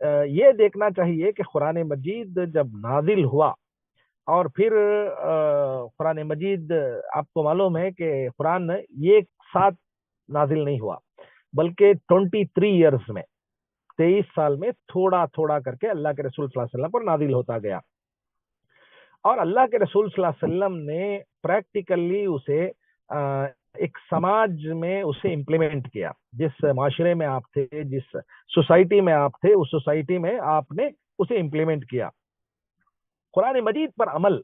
یہ دیکھنا چاہیے کہ قرآن مجید جب نازل ہوا اور پھر قرآن مجید آپ کو معلوم ہے کہ قرآن ایک ساتھ نازل نہیں ہوا بلکہ 23 ایئرز میں 23 سال میں تھوڑا تھوڑا کر کے اللہ کے رسول صلی اللہ علیہ وسلم پر نازل ہوتا گیا، اور اللہ کے رسول صلی اللہ علیہ وسلم نے پریکٹیکلی اسے ایک سماج میں اسے امپلیمنٹ کیا. جس معاشرے میں آپ تھے، جس سوسائٹی میں آپ تھے، اس سوسائٹی میں آپ نے اسے امپلیمنٹ کیا. قرآن مجید پر عمل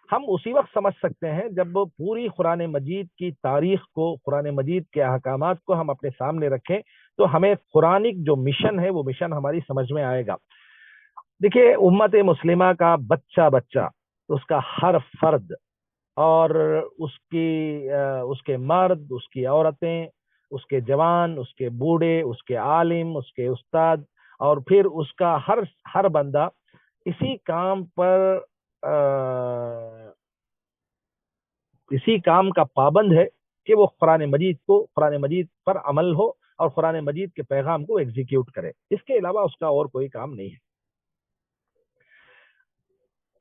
ہم اسی وقت سمجھ سکتے ہیں جب پوری قرآن مجید کی تاریخ کو، قرآن مجید کے احکامات کو ہم اپنے سامنے رکھیں تو ہمیں قرآنک جو مشن ہے وہ مشن ہماری سمجھ میں آئے گا. دیکھیے، امت مسلمہ کا بچہ بچہ، اس کا ہر فرد، اور اس کے مرد، اس کی عورتیں، اس کے جوان، اس کے بوڑھے، اس کے عالم، اس کے استاد، اور پھر اس کا ہر بندہ اسی کام کا پابند ہے کہ وہ قرآن مجید پر عمل ہو اور قرآن مجید کے پیغام کو ایگزیکیوٹ کرے. اس کے علاوہ اس کا اور کوئی کام نہیں ہے.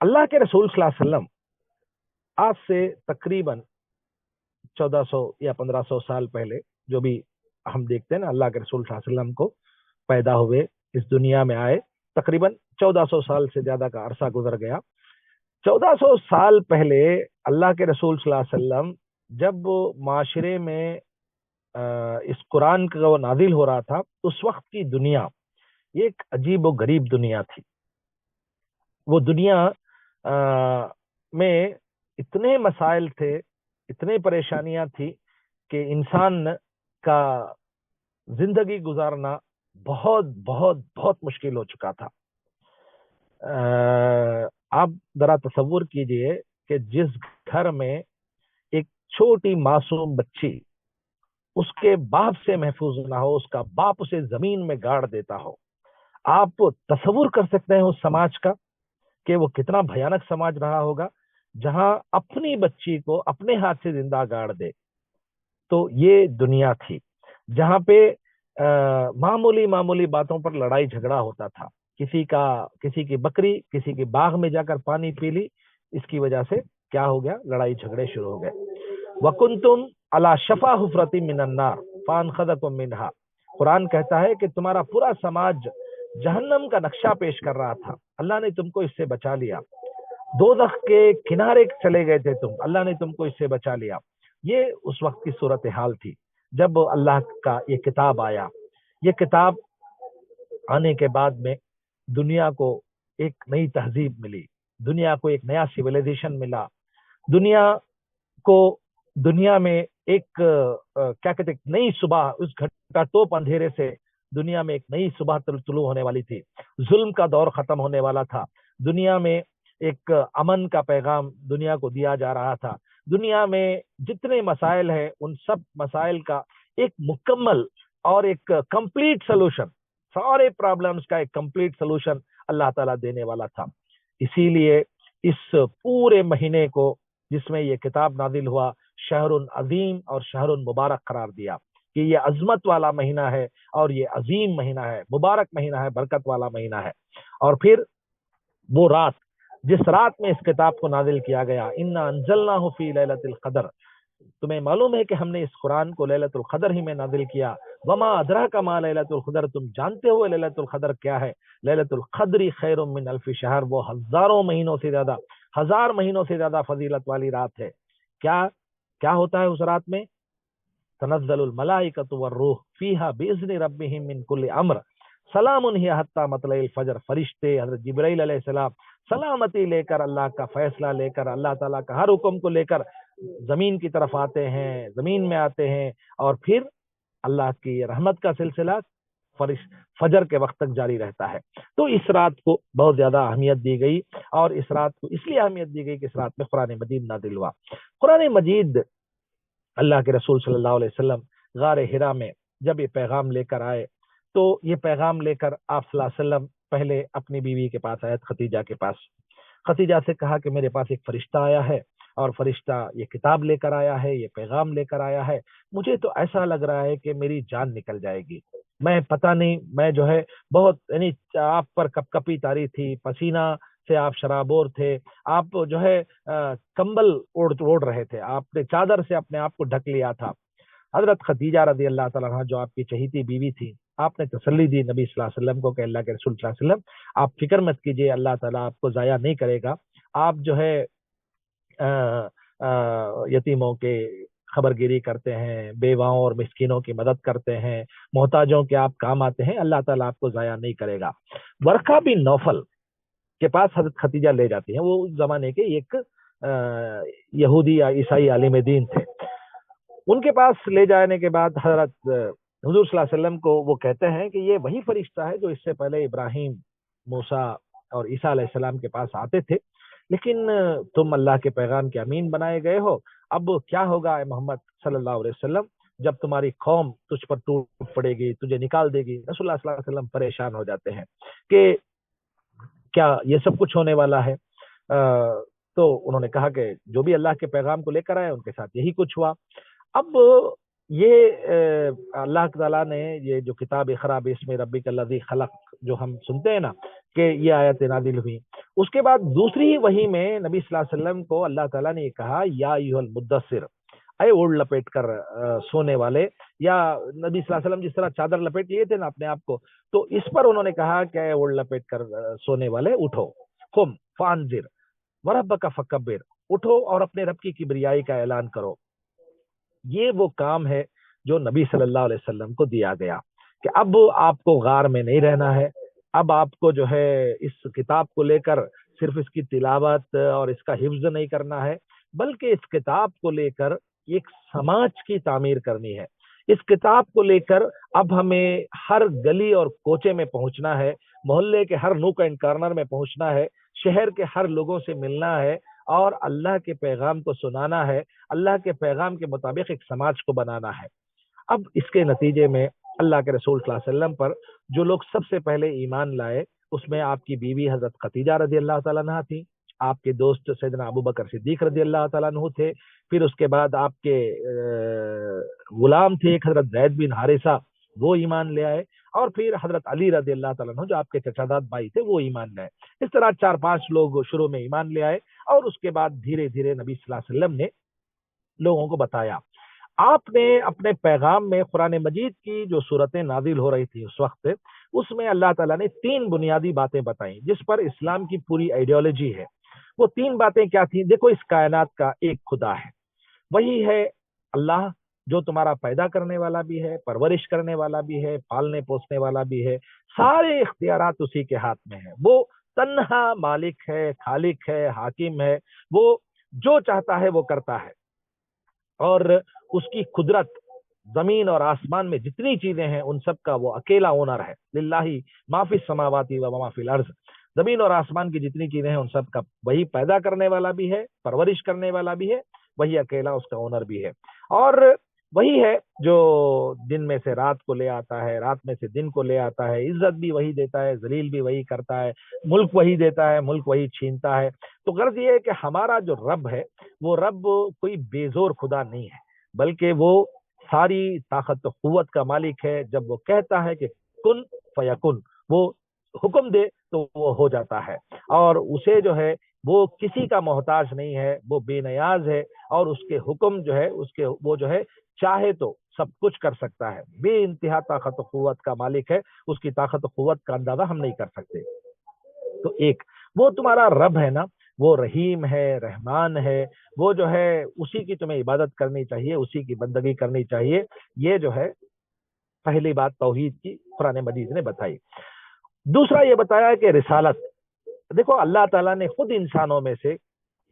اللہ کے رسول صلی اللہ علیہ وسلم آج سے تقریباً 1400 یا 1500 سال پہلے، جو بھی ہم دیکھتے ہیں نا، اللہ کے رسول صلی اللہ علیہ وسلم کو پیدا ہوئے، اس دنیا میں آئے، تقریباً 1400 سال سے زیادہ کا عرصہ گزر گیا. 1400 سال پہلے اللہ کے رسول صلی اللہ علیہ وسلم جب معاشرے میں اس قرآن کا وہ نازل ہو رہا تھا، اس وقت کی دنیا ایک عجیب و غریب دنیا تھی. وہ دنیا میں اتنے مسائل تھے، اتنے پریشانیاں تھی کہ انسان کا زندگی گزارنا بہت بہت بہت مشکل ہو چکا تھا. آپ ذرا تصور کیجئے کہ جس گھر میں ایک چھوٹی معصوم بچی اس کے باپ سے محفوظ نہ ہو، اس کا باپ اسے زمین میں گاڑ دیتا ہو. آپ تصور کر سکتے ہیں اس سماج کا کہ وہ کتنا بھیانک سماج رہا ہوگا، جہاں اپنی بچی کو اپنے ہاتھ سے زندہ گاڑ دے. تو یہ دنیا تھی جہاں پہ معمولی باتوں پر لڑائی جھگڑا ہوتا تھا. کسی کی بکری کسی کے باغ میں جا کر پانی پی لی، اس کی وجہ سے کیا ہو گیا؟ لڑائی جھگڑے شروع ہو گئے. وَكُنْتُمْ عَلَى شَفَا حُفْرَةٍ مِّنَ النَّارِ فَأَنْقَذَكُم مِّنْهَا. قرآن کہتا ہے کہ تمہارا پورا سماج جہنم کا نقشہ پیش کر رہا تھا، اللہ نے تم کو اس سے بچا لیا. دوزخ کے کنارے چلے گئے تھے تم، اللہ نے تم کو اس سے بچا لیا. یہ اس وقت کی صورتحال تھی جب اللہ کا یہ کتاب آیا. یہ کتاب آنے کے بعد میں دنیا کو ایک نئی تہذیب ملی، دنیا کو ایک نیا سیویلائزیشن ملا، دنیا میں ایک کیا کہتے نئی صبح، اس گھٹا ٹوپ اندھیرے سے دنیا میں ایک نئی صبح طلوع ہونے والی تھی. ظلم کا دور ختم ہونے والا تھا. دنیا میں ایک امن کا پیغام دنیا کو دیا جا رہا تھا. دنیا میں جتنے مسائل ہیں ان سب مسائل کا ایک مکمل اور ایک کمپلیٹ سلوشن، سارے پرابلمز کا ایک کمپلیٹ سلوشن اللہ تعالیٰ دینے والا تھا. اسی لیے اس پورے مہینے کو جس میں یہ کتاب نازل ہوا، شہر عظیم اور شہر مبارک قرار دیا کہ یہ عظمت والا مہینہ ہے اور یہ عظیم مہینہ ہے، مبارک مہینہ ہے، برکت والا مہینہ ہے. اور پھر وہ رات، جس رات میں اس کتاب کو نازل کیا گیا، انا انزلناہ فی لیلۃ القدر. تمہیں معلوم ہے کہ ہم نے اس قرآن کو لیلۃ القدر ہی میں نازل کیا. وما ادراک ما لیلۃ القدر. تم جانتے ہو لیلۃ القدر کیا ہے؟ لیلۃ القدر خیر من الف شہر. وہ ہزار مہینوں سے زیادہ فضیلت والی رات ہے. کیا ہوتا ہے اس رات میں؟ تنزل الملائکۃ والروح فیہا باذن ربہم من کل امر سلام ہی حتی مطلع الفجر. فرشتے حضرت جبرائیل علیہ السلام سلامتی لے کر، اللہ کا فیصلہ لے کر، اللہ تعالیٰ کا ہر حکم کو لے کر زمین کی طرف آتے ہیں، زمین میں آتے ہیں، اور پھر اللہ کی رحمت کا سلسلہ فجر کے وقت تک جاری رہتا ہے. تو اس رات کو بہت زیادہ اہمیت دی گئی، اور اس رات کو اس لیے اہمیت دی گئی کہ اس رات میں قرآن مجید نازل ہوا. قرآن مجید اللہ کے رسول صلی اللہ علیہ وسلم غار حرا میں جب یہ پیغام لے کر آئے تو یہ پیغام لے کر آپ صلی اللہ علیہ وسلم پہلے اپنی بیوی کے پاس آئے، خدیجہ کے پاس. خدیجہ سے کہا کہ میرے پاس ایک فرشتہ آیا ہے، اور فرشتہ یہ کتاب لے کر آیا ہے، یہ پیغام لے کر آیا ہے. مجھے تو ایسا لگ رہا ہے کہ میری جان نکل جائے گی. میں پتہ نہیں میں جو ہے بہت یعنی آپ پر کپکپی تاری تھی، پسینہ سے آپ شرابور تھے، آپ جو ہے کمبل اوڑھ رہے تھے، آپ نے چادر سے اپنے آپ کو ڈھک لیا تھا۔ حضرت خدیجہ رضی اللہ تعالیٰ عنہا جو آپ کی چہیتی بیوی تھی، آپ نے تسلی دی نبی صلی اللہ علیہ وسلم کو کہ اللہ کے رسول صلی اللہ علیہ وسلم آپ فکر مت کیجیے، اللہ تعالیٰ آپ کو ضائع نہیں کرے گا۔ آپ جو ہے یتیموں کے خبر گیری کرتے ہیں، بیواؤں اور مسکینوں کی مدد کرتے ہیں، محتاجوں کے آپ کام آتے ہیں، اللہ تعالیٰ آپ کو ضائع نہیں کرے گا۔ ورقہ بن نوفل کے پاس حضرت خدیجہ لے جاتی ہیں، وہ اس زمانے کے ایک یہودی یا عیسائی عالم دین تھے۔ ان کے پاس لے جانے کے بعد حضرت حضور صلی اللہ علیہ وسلم کو وہ کہتے ہیں کہ یہ وہی فرشتہ ہے جو اس سے پہلے ابراہیم، موسیٰ اور عیسیٰ علیہ السلام کے پاس آتے تھے، لیکن تم اللہ کے پیغام کے امین بنائے گئے ہو، اب کیا ہوگا اے محمد صلی اللہ علیہ وسلم جب تمہاری قوم تجھ پر ٹوٹ پڑے گی، تجھے نکال دے گی۔ رسول اللہ صلی اللہ علیہ وسلم پریشان ہو جاتے ہیں کہ کیا یہ سب کچھ ہونے والا ہے؟ تو انہوں نے کہا کہ جو بھی اللہ کے پیغام کو لے کر آئے ان کے ساتھ یہی کچھ ہوا۔ اب یہ اللہ تعالیٰ نے یہ جو کتاب اقرا باسم ربک الذی خلق جو ہم سنتے ہیں نا کہ یہ آیت نازل ہوئی، اس کے بعد دوسری وحی میں نبی صلی اللہ علیہ وسلم کو اللہ تعالیٰ نے یہ کہا یا ایھا المدثر، اے اوڑھ لپیٹ کر سونے والے، یا نبی صلی اللہ علیہ وسلم جس طرح چادر لپیٹ لیے تھے نا اپنے آپ کو، تو اس پر انہوں نے کہا کہ اے اوڑھ لپیٹ کر سونے والے اٹھو، قم فانذر وربک فکبر، اٹھو اور اپنے رب کی کبریائی کا اعلان کرو۔ یہ وہ کام ہے جو نبی صلی اللہ علیہ وسلم کو دیا گیا کہ اب آپ کو غار میں نہیں رہنا ہے، اب آپ کو جو ہے اس کتاب کو لے کر صرف اس کی تلاوت اور اس کا حفظ نہیں کرنا ہے، بلکہ اس کتاب کو لے کر ایک سماج کی تعمیر کرنی ہے۔ اس کتاب کو لے کر اب ہمیں ہر گلی اور کوچے میں پہنچنا ہے، محلے کے ہر نوک اینڈ کارنر میں پہنچنا ہے، شہر کے ہر لوگوں سے ملنا ہے اور اللہ کے پیغام کو سنانا ہے، اللہ کے پیغام کے مطابق ایک سماج کو بنانا ہے۔ اب اس کے نتیجے میں اللہ کے رسول صلی اللہ علیہ وسلم پر جو لوگ سب سے پہلے ایمان لائے اس میں آپ کی بیوی حضرت خدیجہ رضی اللہ تعالیٰ عنہ تھی، آپ کے دوست سیدنا ابو بکر صدیق رضی اللہ تعالیٰ عنہ تھے، پھر اس کے بعد آپ کے غلام تھے ایک حضرت زید بن حارثہ، وہ ایمان لے آئے، اور پھر حضرت علی رضی اللہ تعالیٰ عنہ جو آپ کے چچاداد بھائی تھے وہ ایمان لائے۔ اس طرح 4-5 لوگ شروع میں ایمان لے آئے اور اس کے بعد دھیرے دھیرے نبی صلی اللہ علیہ وسلم نے لوگوں کو بتایا۔ آپ نے اپنے پیغام میں قرآن مجید کی جو صورتیں نازل ہو رہی تھی اس وقت، اس میں اللہ تعالیٰ نے 3 بنیادی باتیں بتائیں جس پر اسلام کی پوری آئیڈیالوجی ہے۔ وہ 3 باتیں کیا تھیں؟ دیکھو، اس کائنات کا ایک خدا ہے، وہی ہے اللہ جو تمہارا پیدا کرنے والا بھی ہے، پرورش کرنے والا بھی ہے، پالنے پوسنے والا بھی ہے، سارے اختیارات اسی کے ہاتھ میں ہیں۔ وہ تنہا مالک ہے، خالق ہے، حاکم ہے، وہ جو چاہتا ہے وہ کرتا ہے، اور اس کی قدرت زمین اور آسمان میں جتنی چیزیں ہیں ان سب کا وہ اکیلا اونر ہے۔ للہ ما فی السماوات و ما فی الارض، زمین اور آسمان کی جتنی چیزیں ہیں ان سب کا وہی پیدا کرنے والا بھی ہے، پرورش کرنے والا بھی ہے، وہی اکیلا اس کا اونر بھی ہے، اور وہی ہے جو دن میں سے رات کو لے آتا ہے، رات میں سے دن کو لے آتا ہے، عزت بھی وہی دیتا ہے، ذلیل بھی وہی کرتا ہے، ملک وہی دیتا ہے، ملک وہی چھینتا ہے۔ تو غرض یہ ہے کہ ہمارا جو رب ہے وہ رب کوئی بے زور خدا نہیں ہے، بلکہ وہ ساری طاقت و قوت کا مالک ہے۔ جب وہ کہتا ہے کہ کن فیکن، وہ حکم دے تو وہ ہو جاتا ہے، اور اسے جو ہے وہ کسی کا محتاج نہیں ہے، وہ بے نیاز ہے، اور اس کے حکم جو ہے وہ جو ہے چاہے تو سب کچھ کر سکتا ہے، بے انتہا طاقت و قوت کا مالک ہے، اس کی طاقت و قوت کا اندازہ ہم نہیں کر سکتے۔ تو ایک وہ تمہارا رب ہے نا، وہ رحیم ہے، رحمان ہے، وہ جو ہے اسی کی تمہیں عبادت کرنی چاہیے، اسی کی بندگی کرنی چاہیے۔ یہ جو ہے پہلی بات توحید کی قرآن مجید نے بتائی۔ دوسرا یہ بتایا کہ رسالت، دیکھو اللہ تعالیٰ نے خود انسانوں میں سے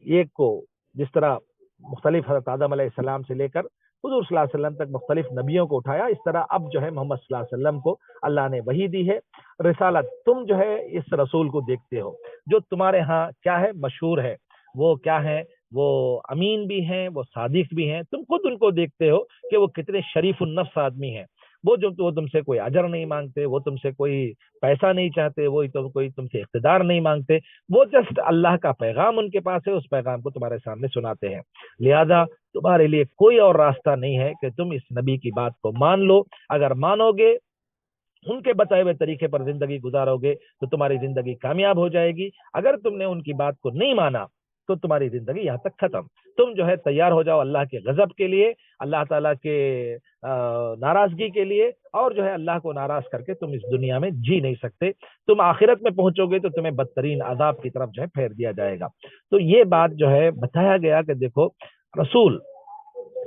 ایک کو، جس طرح مختلف حضرت آدم علیہ السلام سے لے کر حضور صلی اللہ علیہ وسلم تک مختلف نبیوں کو اٹھایا، اس طرح اب جو ہے محمد صلی اللہ علیہ وسلم کو اللہ نے وحی دی ہے، رسالت۔ تم جو ہے اس رسول کو دیکھتے ہو جو تمہارے ہاں کیا ہے، مشہور ہے، وہ کیا ہے، وہ امین بھی ہیں، وہ صادق بھی ہیں، تم خود ان کو دیکھتے ہو کہ وہ کتنے شریف النفس آدمی ہیں، وہ تم سے کوئی اجر نہیں مانگتے، وہ تم سے کوئی پیسہ نہیں چاہتے، وہ کوئی تم سے اقتدار نہیں مانگتے، وہ جسٹ اللہ کا پیغام ان کے پاس ہے، اس پیغام کو تمہارے سامنے سناتے ہیں۔ لہذا تمہارے لیے کوئی اور راستہ نہیں ہے کہ تم اس نبی کی بات کو مان لو۔ اگر مانو گے ان کے بتائے ہوئے طریقے پر زندگی گزارو گے تو تمہاری زندگی کامیاب ہو جائے گی. اگر تم نے ان کی بات کو نہیں مانا تو تمہاری زندگی یہاں تک ختم. تم جو ہے تیار ہو جاؤ اللہ کے غضب کے لیے, اللہ تعالیٰ کے ناراضگی کے لیے, اور جو ہے اللہ کو ناراض کر کے تم اس دنیا میں جی نہیں سکتے. تم آخرت میں پہنچو گے تو تمہیں بدترین عذاب کی طرف جو ہے پھیر دیا جائے گا. تو یہ بات جو ہے بتایا گیا کہ دیکھو رسول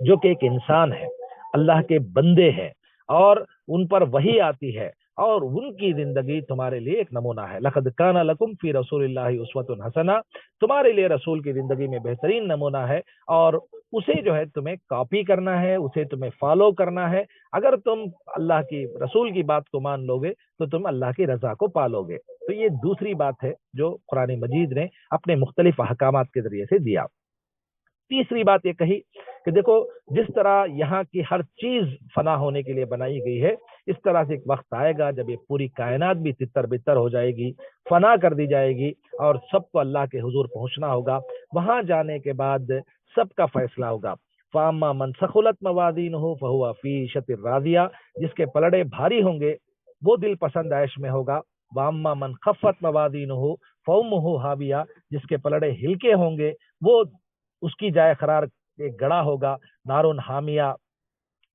جو کہ ایک انسان ہے, اللہ کے بندے ہیں, اور ان پر وحی آتی ہے, اور ان کی زندگی تمہارے لیے ایک نمونہ ہے. لقد کان لکم فی رسول اللہ اسوۃ حسنہ, تمہارے لیے رسول کی زندگی میں بہترین نمونہ ہے, اور اسے جو ہے تمہیں کاپی کرنا ہے, اسے تمہیں فالو کرنا ہے. اگر تم اللہ کی رسول کی بات کو مان لو گے تو تم اللہ کی رضا کو پالو گے. تو یہ دوسری بات ہے جو قرآن مجید نے اپنے مختلف احکامات کے ذریعے سے دیا. تیسری بات یہ کہی کہ دیکھو جس طرح یہاں کی ہر چیز فنا ہونے کے لیے بنائی گئی ہے, اس طرح سے ایک وقت آئے گا جب یہ پوری کائنات بھی تتر بتر ہو جائے گی, فنا کر دی جائے گی, اور سب کو اللہ کے حضور پہنچنا ہوگا. وہاں جانے کے بعد سب کا فیصلہ ہوگا. فاما من ثقلت موازینہ فہو فی عیشۃ راضیہ, جس کے پلڑے بھاری ہوں گے وہ دل پسند عیش میں ہوگا. واما من خفت موازینہ فامہ ہاویہ, جس کے پلڑے ہلکے ہوں گے وہ اس کی جائے قرار ایک گڑا ہوگا, نارون حامیہ,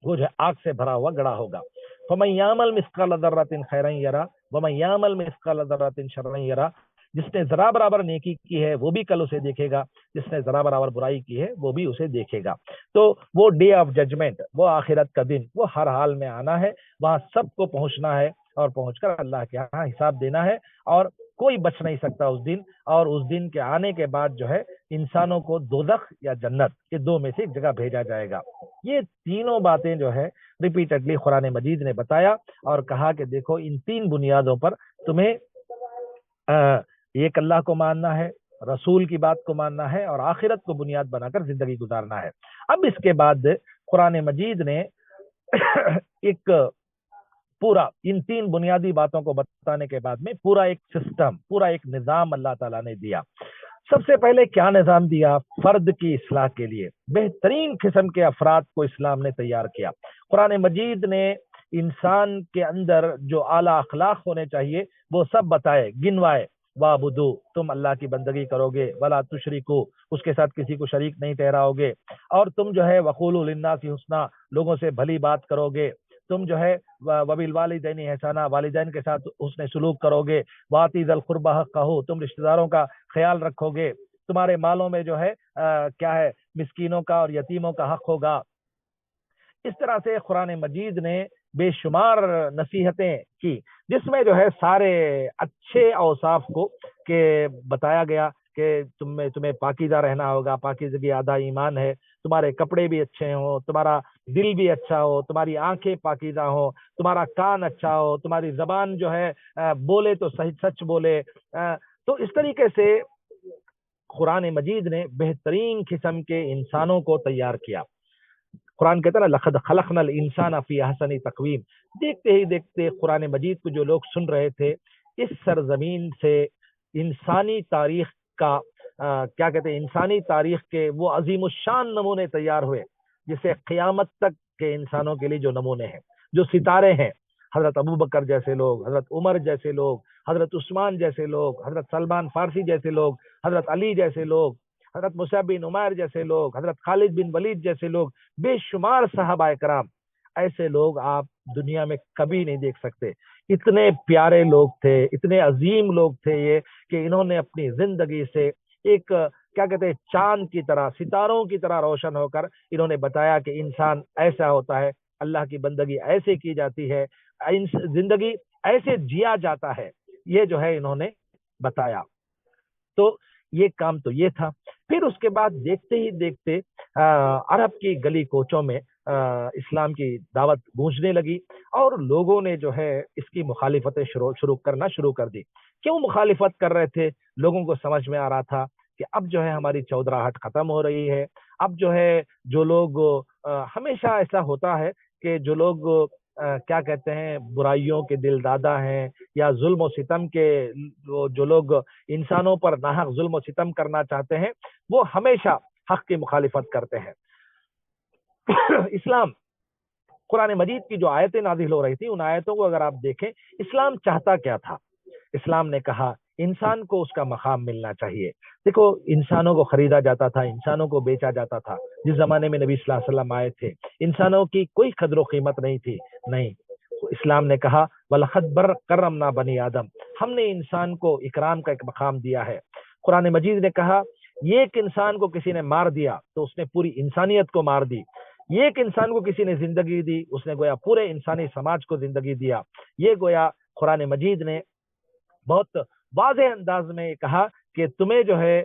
وہ جو ہے آگ سے بھرا ہوا گڑا ہوگا. فمن یعمل مثقال ذرۃ خیرا یرا ومن یعمل مثقال ذرۃ شرا یرا, جس نے ذرا برابر نیکی کی ہے وہ بھی کل اسے دیکھے گا, جس نے ذرا برابر برائی کی ہے وہ بھی اسے دیکھے گا. تو وہ ڈے آف ججمنٹ, وہ آخرت کا دن, وہ ہر حال میں آنا ہے. وہاں سب کو پہنچنا ہے اور پہنچ کر اللہ کے ہاں حساب دینا ہے, اور کوئی بچ نہیں سکتا اس دن. اور اس دن کے آنے کے بعد جو ہے انسانوں کو دوزخ یا جنت, یہ دو میں سے ایک جگہ بھیجا جائے گا. یہ تینوں باتیں جو ہے ریپیٹڈلی قرآن مجید نے بتایا اور کہا کہ دیکھو ان تین بنیادوں پر تمہیں ایک اللہ کو ماننا ہے, رسول کی بات کو ماننا ہے, اور آخرت کو بنیاد بنا کر زندگی گزارنا ہے. اب اس کے بعد قرآن مجید نے ایک پورا ان تین بنیادی باتوں کو بتانے کے بعد میں پورا ایک سسٹم, پورا ایک نظام اللہ تعالیٰ نے دیا. سب سے پہلے کیا نظام دیا؟ فرد کی اصلاح کے لیے بہترین قسم کے افراد کو اسلام نے تیار کیا. قرآن مجید نے انسان کے اندر جو اعلیٰ اخلاق ہونے چاہیے وہ سب بتائے, گنوائے. وَاعْبُدُوا, تم اللہ کی بندگی کرو گے, وَلَا تُشْرِكُوا, اس کے ساتھ کسی کو شریک نہیں ٹھہراؤ گے, اور تم جو ہے وَقُولُوا لِلنَّاسِ حُسْنًا, لوگوں سے بھلی بات کرو گے, تم جو ہے وَبِالْوَالِدَيْنِ احسانا, والدین کے ساتھ حسن سلوک کرو گے, وَآتِي ذَا الْقُرْبَى حَقَّهُ, تم رشتہ داروں کا خیال رکھو گے, تمہارے مالوں میں جو ہے کیا ہے مسکینوں کا اور یتیموں کا حق ہوگا. اس طرح سے قرآن مجید نے بے شمار نصیحتیں کی جس میں جو ہے سارے اچھے اوصاف کو کہ بتایا گیا کہ تمہیں پاکیزہ رہنا ہوگا, پاکیزگی آدھا ایمان ہے, تمہارے کپڑے بھی اچھے ہوں, تمہارا دل بھی اچھا ہو, تمہاری آنکھیں پاکیزہ ہوں, تمہارا کان اچھا ہو, تمہاری زبان جو ہے بولے تو صحیح سچ بولے. تو اس طریقے سے قرآن مجید نے بہترین قسم کے انسانوں کو تیار کیا. قرآن کہتا ہے نا لقد خلقنا الانسان فی احسن تقویم. دیکھتے ہی دیکھتے قرآن مجید کو جو لوگ سن رہے تھے, اس سرزمین سے انسانی تاریخ کا کیا کہتے ہیں, انسانی تاریخ کے وہ عظیم الشان نمونے تیار ہوئے جسے قیامت تک کے انسانوں کے لیے جو نمونے ہیں, جو ستارے ہیں, حضرت ابوبکر جیسے لوگ, حضرت عمر جیسے لوگ, حضرت عثمان جیسے لوگ, حضرت سلمان فارسی جیسے لوگ, حضرت علی جیسے لوگ, حضرت مصعب بن عمیر جیسے لوگ, حضرت خالد بن ولید جیسے لوگ, بے شمار صحابہ کرام, ایسے لوگ آپ دنیا میں کبھی نہیں دیکھ سکتے. اتنے پیارے لوگ تھے, اتنے عظیم لوگ تھے یہ کہ انہوں نے اپنی زندگی سے ایک کیا کہتے ہیں چاند کی طرح, ستاروں کی طرح روشن ہو کر انہوں نے بتایا کہ انسان ایسا ہوتا ہے, اللہ کی بندگی ایسے کی جاتی ہے, زندگی ایسے جیا جاتا ہے. یہ جو ہے انہوں نے بتایا. تو یہ کام تو یہ تھا. پھر اس کے بعد دیکھتے ہی دیکھتے عرب کی گلی کوچوں میں اسلام کی دعوت گونجنے لگی اور لوگوں نے جو ہے اس کی مخالفتیں شروع کرنا شروع کر دی. کیوں مخالفت کر رہے تھے؟ لوگوں کو سمجھ میں آ رہا تھا کہ اب جو ہے ہماری چودراہٹ ختم ہو رہی ہے. اب جو ہے جو لوگ ہمیشہ ایسا ہوتا ہے کہ جو لوگ کیا کہتے ہیں برائیوں کے دل دادا ہیں یا ظلم و ستم کے جو لوگ انسانوں پر ناحق ظلم و ستم کرنا چاہتے ہیں وہ ہمیشہ حق کی مخالفت کرتے ہیں. اسلام قرآن مجید کی جو آیتیں نازل ہو رہی تھی ان آیتوں کو اگر آپ دیکھیں اسلام چاہتا کیا تھا. اسلام نے کہا انسان کو اس کا مقام ملنا چاہیے. دیکھو انسانوں کو خریدا جاتا تھا, انسانوں کو بیچا جاتا تھا. جس زمانے میں نبی صلی اللہ علیہ وسلم آئے تھے انسانوں کی کوئی قدر و قیمت نہیں تھی. نہیں, اسلام نے کہا وَلَقَدْ كَرَّمْنَا بَنِي آدم, ہم نے انسان کو اکرام کا ایک مقام دیا ہے. قرآن مجید نے کہا یہ ایک انسان کو کسی نے مار دیا تو اس نے پوری انسانیت کو مار دی. یہ ایک انسان کو کسی نے زندگی دی اس نے گویا پورے انسانی سماج کو زندگی دیا. یہ گویا قرآن مجید نے بہت واضح انداز میں کہا کہ تمہیں جو ہے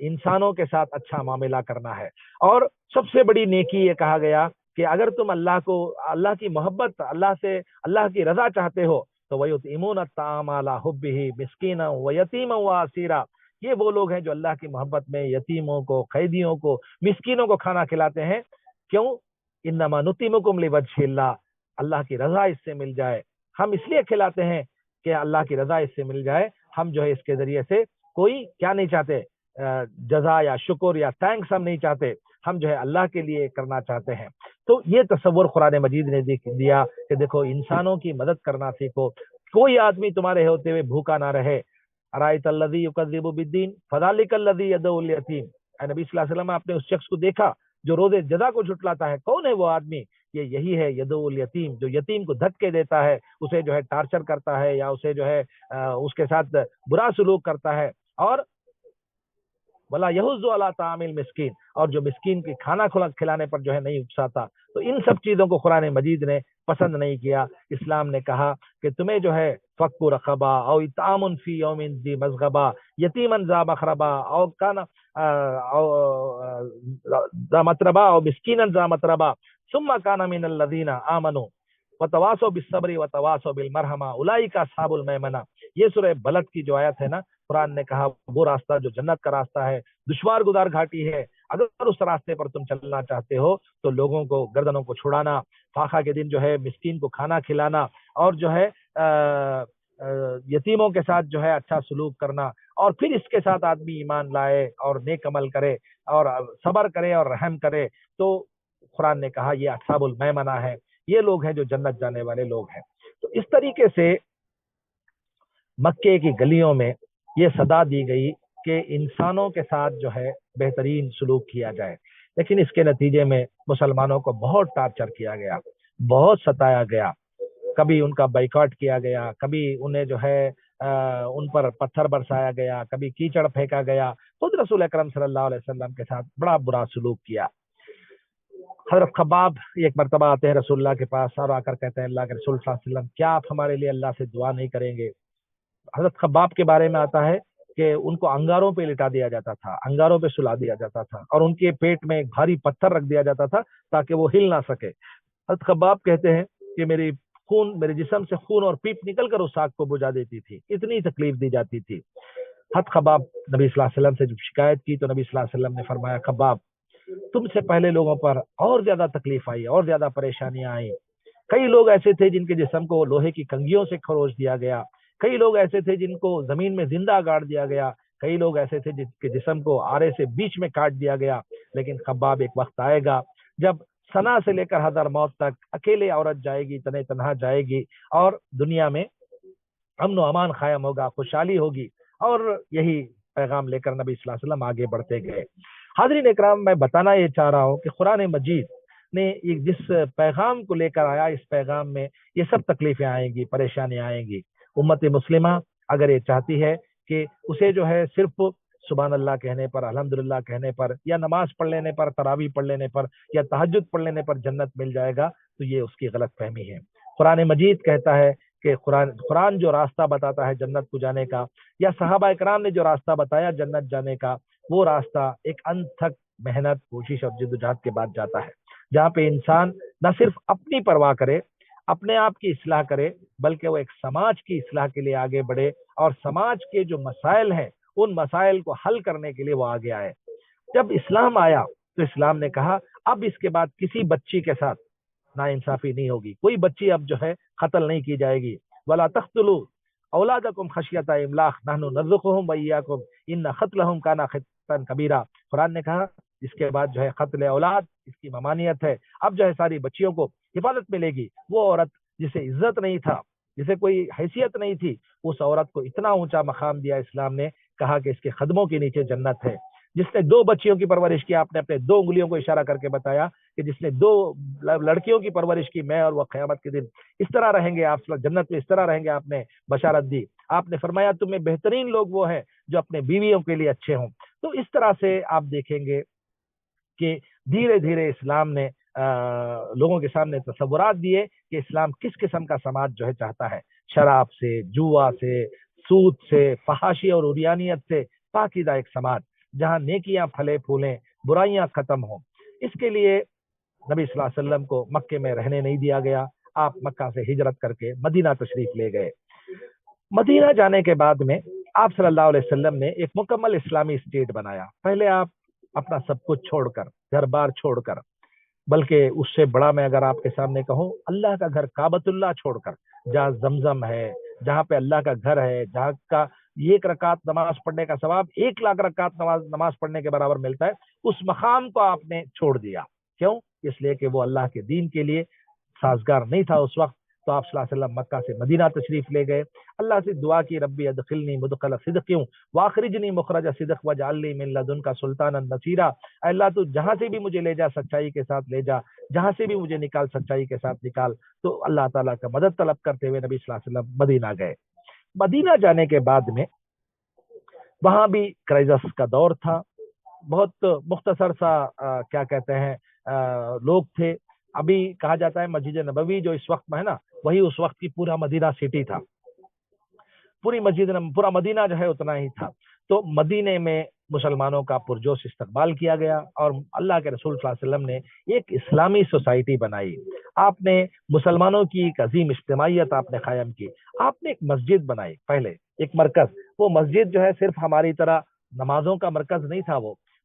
انسانوں کے ساتھ اچھا معاملہ کرنا ہے. اور سب سے بڑی نیکی یہ کہا گیا کہ اگر تم اللہ کی محبت, اللہ کی رضا چاہتے ہو تو وَيُطْعِمُونَ الطَّعَامَ عَلَىٰ حُبِّهِ مِسْكِينًا وَيَتِيمًا وَأَسِيرًا, یہ وہ لوگ ہیں جو اللہ کی محبت میں یتیموں کو, قیدیوں کو, مسکینوں کو کھانا کھلاتے ہیں. کیوں؟ انما نطعمکم لوجہ اللہ, اللہ کی رضا اس سے مل جائے. ہم اس لیے کھلاتے ہیں کہ اللہ کی رضا اس سے مل جائے. ہم جو ہے اس کے ذریعے سے کوئی کیا نہیں چاہتے, جزا یا شکر یا تھینکس ہم نہیں چاہتے, ہم جو ہے اللہ کے لیے کرنا چاہتے ہیں. تو یہ تصور قرآن مجید نے دیا کہ دیکھو انسانوں کی مدد کرنا سیکھو. کوئی آدمی تمہارے ہوتے ہوئے بھوکا نہ رہے. ارائیت الذی یکذب بالدین فذلک الذی یدعو الیتیم, اے نبی صلی اللہ علیہ وسلم آپ نے اس شخص کو دیکھا جو روز جزا کو جھٹلاتا ہے. کون ہے وہ آدمی؟ یہی ہے یدعو الیتیم, جو یتیم کو دھکے دیتا ہے, اسے جو ہے ٹارچر کرتا ہے یا اسے جو ہے اس کے ساتھ برا سلوک کرتا ہے. اور ولا یحض علی طعام المسکین, اور جو مسکین کی کھانا کھلانے پر جو ہے نہیں اکساتا. تو ان سب چیزوں کو قرآن مجید نے پسند نہیں کیا. اسلام نے کہا کہ تمہیں جو ہے فک رقبہ او اطعام فی یوم ذی مسغبہ یتیما ذا مخربہ او کان ذا متربہ او مسکینا ذا متربہ ثم کان من الذین آمنوا وتواصوا بالصبر وتواصوا بالمرحمہ اولئک اصحاب المیمنہ. یہ سورہ بلد کی جو آیت ہے نا, قرآن نے کہا وہ راستہ جو جنت کا راستہ ہے دشوار گزار گھاٹی ہے. اگر اس راستے پر تم چلنا چاہتے ہو تو لوگوں کو گردنوں کو چھڑانا, فاقہ کے دن جو ہے مسکین کو کھانا کھلانا, اور جو ہے یتیموں کے ساتھ جو ہے اچھا سلوک کرنا, اور پھر اس کے ساتھ آدمی ایمان لائے اور نیک عمل کرے اور صبر کرے اور رحم کرے, تو قرآن نے کہا یہ اصحاب المیمنہ ہے, یہ لوگ ہیں جو جنت جانے والے لوگ ہیں. تو اس طریقے سے مکے کی گلیوں میں یہ صدا دی گئی کہ انسانوں کے ساتھ جو ہے بہترین سلوک کیا جائے. لیکن اس کے نتیجے میں مسلمانوں کو بہت ٹارچر کیا گیا, بہت ستایا گیا. کبھی ان کا بائیکاٹ کیا گیا, کبھی انہیں جو ہے ان پر پتھر برسایا گیا, کبھی کیچڑ پھینکا گیا. خود رسول اکرم صلی اللہ علیہ وسلم کے ساتھ بڑا برا سلوک کیا. حضرت خباب ایک مرتبہ آتے ہیں رسول اللہ کے پاس اور آ کر کہتے ہیں اللہ کے رسول صلی اللہ علیہ وسلم کیا آپ ہمارے لیے اللہ سے دعا نہیں کریں گے؟ حضرت خباب کے بارے میں آتا ہے کہ ان کو انگاروں پہ لٹا دیا جاتا تھا, انگاروں پہ سلا دیا جاتا تھا, اور ان کے پیٹ میں ایک بھاری پتھر رکھ دیا جاتا تھا تاکہ وہ ہل نہ سکے. حضرت خباب کہتے ہیں کہ میرے جسم سے خون اور پیپ نکل کر اس آگ کو بجھا دیتی تھی, اتنی تکلیف دی جاتی تھی. حضرت خباب نبی صلی اللہ علیہ وسلم سے جب شکایت کی تو نبی صلی اللہ علیہ وسلم نے فرمایا خباب تم سے پہلے لوگوں پر اور زیادہ تکلیف آئی, اور زیادہ پریشانیاں آئیں. کئی لوگ ایسے تھے جن کے جسم کو لوہے کی کنگھیوں سے کھروچ دیا گیا, کئی لوگ ایسے تھے جن کو زمین میں زندہ گاڑ دیا گیا, کئی لوگ ایسے تھے جن کے جسم کو آرے سے بیچ میں کاٹ دیا گیا. لیکن خباب ایک وقت آئے گا جب ثنا سے لے کر حضر موت تک اکیلے عورت جائے گی, تنہا جائے گی, اور دنیا میں امن و امان قائم ہوگا, خوشحالی ہوگی. اور یہی پیغام لے کر نبی صلی اللہ علیہ وسلم آگے بڑھتے گئے. حاضرین اکرام, میں بتانا یہ چاہ رہا ہوں کہ قرآن مجید نے جس پیغام کو لے کر آیا, اس پیغام میں یہ سب تکلیفیں آئیں گی, پریشانیاں آئیں گی. امت مسلمہ اگر یہ چاہتی ہے کہ اسے جو ہے صرف سبحان اللہ کہنے پر, الحمدللہ کہنے پر, یا نماز پڑھ لینے پر, تراویح پڑھ لینے پر, یا تہجد پڑھ لینے پر جنت مل جائے گا, تو یہ اس کی غلط فہمی ہے. قرآن مجید کہتا ہے کہ قرآن جو راستہ بتاتا ہے جنت کو جانے کا, یا صحابہ اکرام نے جو راستہ بتایا جنت جانے کا, وہ راستہ ایک انتھک محنت, کوشش اور جدوجہد کے بعد جاتا ہے, جہاں پہ انسان نہ صرف اپنی پرواہ کرے, اپنے آپ کی اصلاح کرے, بلکہ وہ ایک سماج کی اصلاح کے لیے آگے بڑھے, اور سماج کے جو مسائل ہیں ان مسائل کو حل کرنے کے لیے وہ آگے آئے. جب اسلام آیا تو اسلام نے کہا اب اس کے بعد کسی بچی کے ساتھ ناانصافی نہیں ہوگی, کوئی بچی اب جو ہے قتل نہیں کی جائے گی. وَلَا تَقْتُلُوا أَوْلَادَكُمْ خَشْيَةَ إِمْلَاقٍ نَحْنُ نَرْزُقُهُمْ وَإِيَّاكُمْ إِنَّ قَتْلَهُمْ كَانَ خِطْئًا كَبِيرًا. قرآن نے کہا اس کے بعد جو ہے قتل اولاد اس کی ممانعت ہے. اب جو ہے ساری بچیوں کو حفاظت ملے گی۔ وہ عورت جسے عزت نہیں تھا، جسے کوئی حیثیت نہیں تھی، اس عورت کو اتنا اونچا مقام دیا اسلام نے، کہا کہ اس کے قدموں کے نیچے جنت ہے۔ جس نے 2 بچیوں کی پرورش کی، آپ نے اپنے 2 انگلیوں کو اشارہ کر کے بتایا کہ جس نے 2 لڑکیوں کی پرورش کی، میں اور وہ قیامت کے دن اس طرح رہیں گے، آپ جنت میں اس طرح رہیں گے۔ آپ نے بشارت دی، آپ نے فرمایا تم میں بہترین لوگ وہ ہیں جو اپنے بیویوں کے لیے اچھے ہوں۔ تو اس طرح سے آپ دیکھیں گے کہ دھیرے دھیرے اسلام نے لوگوں کے سامنے تصورات دیے کہ اسلام کس قسم کا سماج جو ہے چاہتا ہے، شراب سے، جوا سے، سود سے، فحاشی اور عریانیت سے پاکیزہ ایک سماج جہاں نیکیاں پھلے پھولیں، برائیاں ختم ہوں۔ اس کے لیے نبی صلی اللہ علیہ وسلم کو مکے میں رہنے نہیں دیا گیا، آپ مکہ سے ہجرت کر کے مدینہ تشریف لے گئے۔ مدینہ جانے کے بعد میں آپ صلی اللہ علیہ وسلم نے ایک مکمل اسلامی اسٹیٹ بنایا۔ پہلے آپ اپنا سب کچھ چھوڑ کر، گھر بار چھوڑ کر، بلکہ اس سے بڑا میں اگر آپ کے سامنے کہوں، اللہ کا گھر کعبۃ اللہ چھوڑ کر، جہاں زمزم ہے، جہاں پہ اللہ کا گھر ہے، جہاں کا 1 رکعت نماز پڑھنے کا ثواب 1,00,000 رکعت نماز پڑھنے کے برابر ملتا ہے، اس مقام کو آپ نے چھوڑ دیا۔ کیوں؟ اس لیے کہ وہ اللہ کے دین کے لیے سازگار نہیں تھا اس وقت۔ تو آپ صلی اللہ علیہ وسلم مکہ سے مدینہ تشریف لے گئے، اللہ سے دعا کی، ربی ادخلنی مدخل صدق واخرجنی مخرج صدق واجعل لی من لدنک سلطانا نصیرا۔ اے اللہ تو جہاں سے بھی مجھے لے جا سچائی کے ساتھ لے جا، جہاں سے بھی مجھے نکال سچائی کے ساتھ نکال۔ تو اللہ تعالیٰ کا مدد طلب کرتے ہوئے نبی صلی اللہ علیہ وسلم مدینہ گئے۔ مدینہ جانے کے بعد میں وہاں بھی کرائسس کا دور تھا، بہت مختصر سا کیا کہتے ہیں لوگ تھے۔ ابھی کہا جاتا ہے مسجد نبوی جو اس وقت میں ہے نا، وہی اس وقت کی پورا مدینہ سٹی تھا، پورا مدینہ جو ہے اتنا ہی تھا۔ تو مدینے میں مسلمانوں کا پرجوش استقبال کیا گیا، اور اللہ کے رسول صلی اللہ علیہ وسلم نے ایک اسلامی سوسائٹی بنائی۔ آپ نے مسلمانوں کی ایک عظیم اجتماعیت آپ نے قائم کی۔ آپ نے ایک مسجد بنائی، پہلے ایک مرکز۔ وہ مسجد جو ہے صرف ہماری طرح نمازوں کا مرکز نہیں تھا،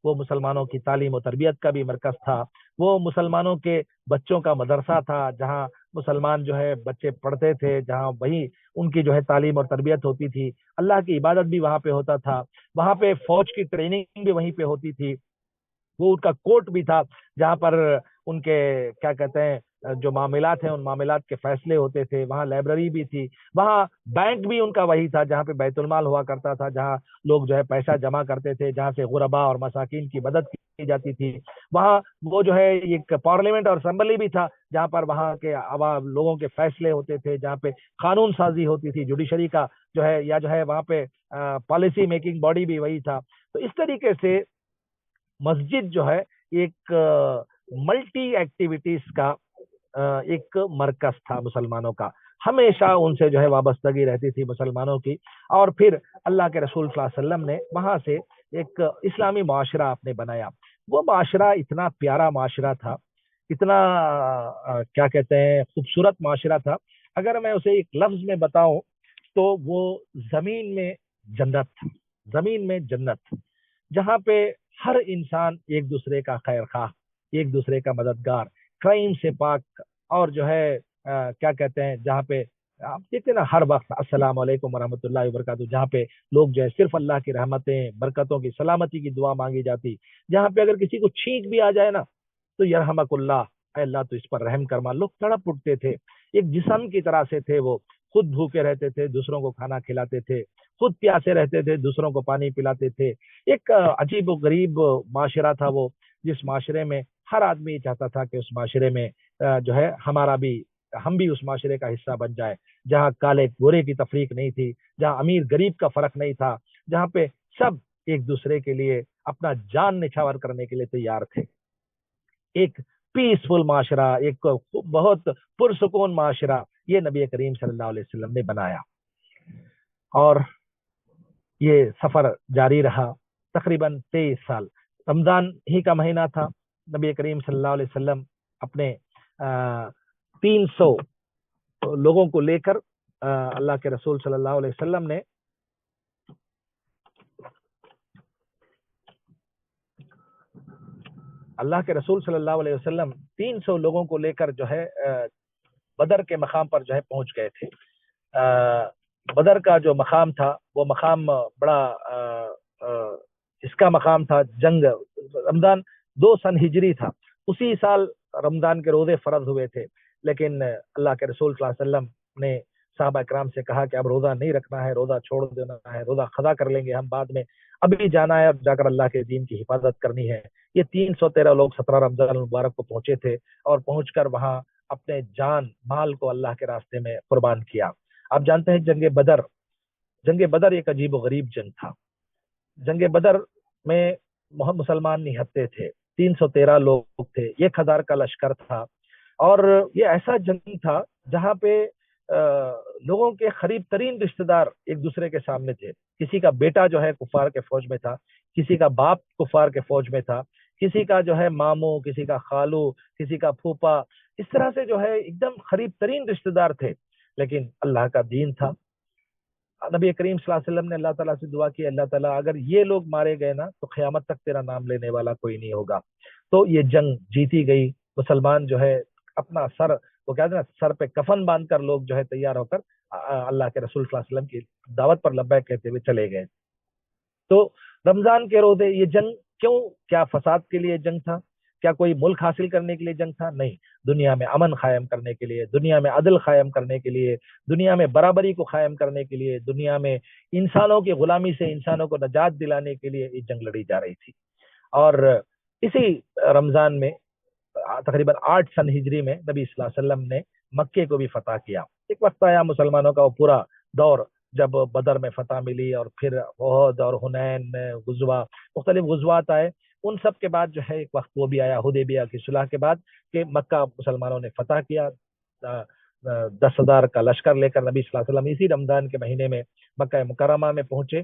وہ مسلمانوں کی تعلیم و تربیت کا بھی مرکز تھا، وہ مسلمانوں کے بچوں کا مدرسہ تھا، جہاں مسلمان جو ہے بچے پڑھتے تھے، جہاں وہی ان کی جو ہے تعلیم اور تربیت ہوتی تھی۔ اللہ کی عبادت بھی وہاں پہ ہوتا تھا، وہاں پہ فوج کی ٹریننگ بھی وہیں پہ ہوتی تھی۔ وہ ان کا کورٹ بھی تھا جہاں پر ان کے کیا کہتے ہیں جو معاملات ہیں ان معاملات کے فیصلے ہوتے تھے۔ وہاں لائبریری بھی تھی، وہاں بینک بھی ان کا وہی تھا جہاں پہ بیت المال ہوا کرتا تھا، جہاں لوگ جو ہے پیسہ جمع کرتے تھے، جہاں سے غربا اور مساکین کی مدد کی جاتی تھی۔ وہاں وہ جو ہے ایک پارلیمنٹ اور اسمبلی بھی تھا جہاں پر وہاں کے عوام لوگوں کے فیصلے ہوتے تھے، جہاں پہ قانون سازی ہوتی تھی، جوڈیشری کا جو ہے یا جو ہے وہاں پہ پالیسی میکنگ باڈی بھی وہی تھا۔ تو اس طریقے سے مسجد جو ہے ایک ملٹی ایکٹیویٹیز کا ایک مرکز تھا مسلمانوں کا، ہمیشہ ان سے جو ہے وابستگی رہتی تھی مسلمانوں کی۔ اور پھر اللہ کے رسول صلی اللہ علیہ وسلم نے وہاں سے ایک اسلامی معاشرہ آپ نے بنایا۔ وہ معاشرہ اتنا پیارا معاشرہ تھا، اتنا کیا کہتے ہیں خوبصورت معاشرہ تھا، اگر میں اسے ایک لفظ میں بتاؤں تو وہ زمین میں جنت، زمین میں جنت، جہاں پہ ہر انسان ایک دوسرے کا خیر خواہ، ایک دوسرے کا مددگار، کرائم سے پاک، اور جو ہے کیا کہتے ہیں جہاں پہ آپ دیکھتے نا ہر وقت السلام علیکم ورحمۃ اللہ وبرکاتہ، جہاں پہ لوگ جو ہے صرف اللہ کی رحمتیں، برکتوں کی، سلامتی کی دعا مانگی جاتی، جہاں پہ اگر کسی کو چھینک بھی آ جائے نا تو یرحمک اللہ، اے اللہ تو اس پر رحم کرما۔ لوگ تڑپ اٹھتے تھے، ایک جسم کی طرح سے تھے، وہ خود بھوکے رہتے تھے، دوسروں کو کھانا کھلاتے تھے، خود پیاسے رہتے تھے، دوسروں کو پانی پلاتے تھے۔ ایک عجیب و غریب معاشرہ تھا وہ، جس معاشرے میں ہر آدمی چاہتا تھا کہ اس معاشرے میں جو ہے ہم بھی اس معاشرے کا حصہ بن جائے، جہاں کالے گورے کی تفریق نہیں تھی، جہاں امیر غریب کا فرق نہیں تھا، جہاں پہ سب ایک دوسرے کے لیے اپنا جان نچھاور کرنے کے لیے تیار تھے۔ ایک پیسفل معاشرہ، ایک بہت پرسکون معاشرہ یہ نبی کریم صلی اللہ علیہ وسلم نے بنایا، اور یہ سفر جاری رہا تقریباً 23 سال۔ رمضان ہی کا مہینہ تھا، نبی کریم صلی اللہ علیہ وسلم اپنے 300 لوگوں کو لے کر اللہ کے رسول صلی اللہ علیہ وسلم نے اللہ کے رسول صلی اللہ علیہ وسلم 300 لوگوں کو لے کر جو ہے بدر کے مقام پر جو ہے پہنچ گئے تھے۔ بدر کا جو مقام تھا وہ مقام بڑا اس کا مقام تھا جنگ، رمضان 2 سن ہجری تھا، اسی سال رمضان کے روزے فرض ہوئے تھے، لیکن اللہ کے رسول صلی اللہ علیہ وسلم نے صحابہ کرام سے کہا کہ اب روزہ نہیں رکھنا ہے، روزہ چھوڑ دینا ہے، روزہ قضا کر لیں گے ہم بعد میں، ابھی جانا ہے اور جا کر اللہ کے دین کی حفاظت کرنی ہے۔ یہ 313 لوگ 17 رمضان المبارک کو پہنچے تھے اور پہنچ کر وہاں اپنے جان مال کو اللہ کے راستے میں قربان کیا۔ آپ جانتے ہیں جنگ بدر ایک عجیب و غریب جنگ تھا۔ جنگ بدر میں مسلمان نہتے تھے، 313 لوگ تھے، 1000 کا لشکر تھا، اور یہ ایسا جنگ تھا جہاں پہ لوگوں کے قریب ترین رشتہ دار ایک دوسرے کے سامنے تھے۔ کسی کا بیٹا جو ہے کفار کے فوج میں تھا، کسی کا باپ کفار کے فوج میں تھا، کسی کا جو ہے ماموں، کسی کا خالو، کسی کا پھوپا، اس طرح سے جو ہے ایک دم قریب ترین رشتہ دار تھے، لیکن اللہ کا دین تھا۔ نبی کریم صلی اللہ علیہ وسلم نے اللہ تعالیٰ سے دعا کی، اللہ تعالیٰ اگر یہ لوگ مارے گئے نا تو قیامت تک تیرا نام لینے والا کوئی نہیں ہوگا۔ تو یہ جنگ جیتی گئی، مسلمان جو ہے اپنا سر، وہ کہتے ہیں سر پہ کفن باندھ کر لوگ جو ہے تیار ہو کر اللہ کے رسول صلی اللہ علیہ وسلم کی دعوت پر لبیک کہتے ہوئے چلے گئے۔ تو رمضان کے روزے، یہ جنگ کیوں؟ کیا فساد کے لیے جنگ تھا؟ کیا کوئی ملک حاصل کرنے کے لیے جنگ تھا؟ نہیں، دنیا میں امن قائم کرنے کے لیے، دنیا میں عدل قائم کرنے کے لیے، دنیا میں برابری کو قائم کرنے کے لیے، دنیا میں انسانوں کی غلامی سے انسانوں کو نجات دلانے کے لیے یہ جنگ لڑی جا رہی تھی۔ اور اسی رمضان میں تقریباً 8 سن ہجری میں نبی صلی اللہ علیہ وسلم نے مکے کو بھی فتح کیا۔ ایک وقت آیا مسلمانوں کا وہ پورا دور جب بدر میں فتح ملی، اور پھر احد اور حنین غزوہ، مختلف غزوات آئے، ان سب کے بعد جو ہے ایک وقت وہ بھی آیا حدیبیہ کی صلح کے بعد کہ مکہ مسلمانوں نے فتح کیا۔ 10,000 کا لشکر لے کر نبی صلی اللہ علیہ وسلم اسی رمضان کے مہینے میں مکہ مکرمہ میں پہنچے۔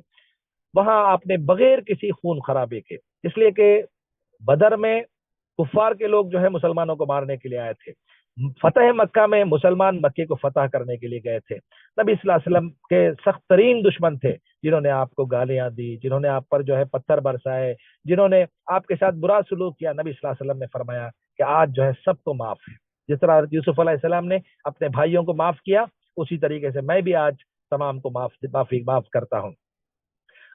وہاں آپ نے بغیر کسی خون خرابے کے، اس لیے کہ بدر میں کفار کے لوگ جو ہے مسلمانوں کو مارنے کے لیے آئے تھے، فتح مکہ میں مسلمان مکے کو فتح کرنے کے لیے گئے تھے۔ نبی صلی اللہ علیہ وسلم کے سخت ترین دشمن تھے، جنہوں نے آپ کو گالیاں دی، جنہوں نے آپ پر جو ہے پتھر برسائے، جنہوں نے آپ کے ساتھ برا سلوک کیا، نبی صلی اللہ علیہ وسلم نے فرمایا کہ آج جو ہے سب کو معاف ہے۔ جس طرح یوسف علیہ السلام نے اپنے بھائیوں کو معاف کیا، اسی طریقے سے میں بھی آج تمام کو معاف کرتا ہوں۔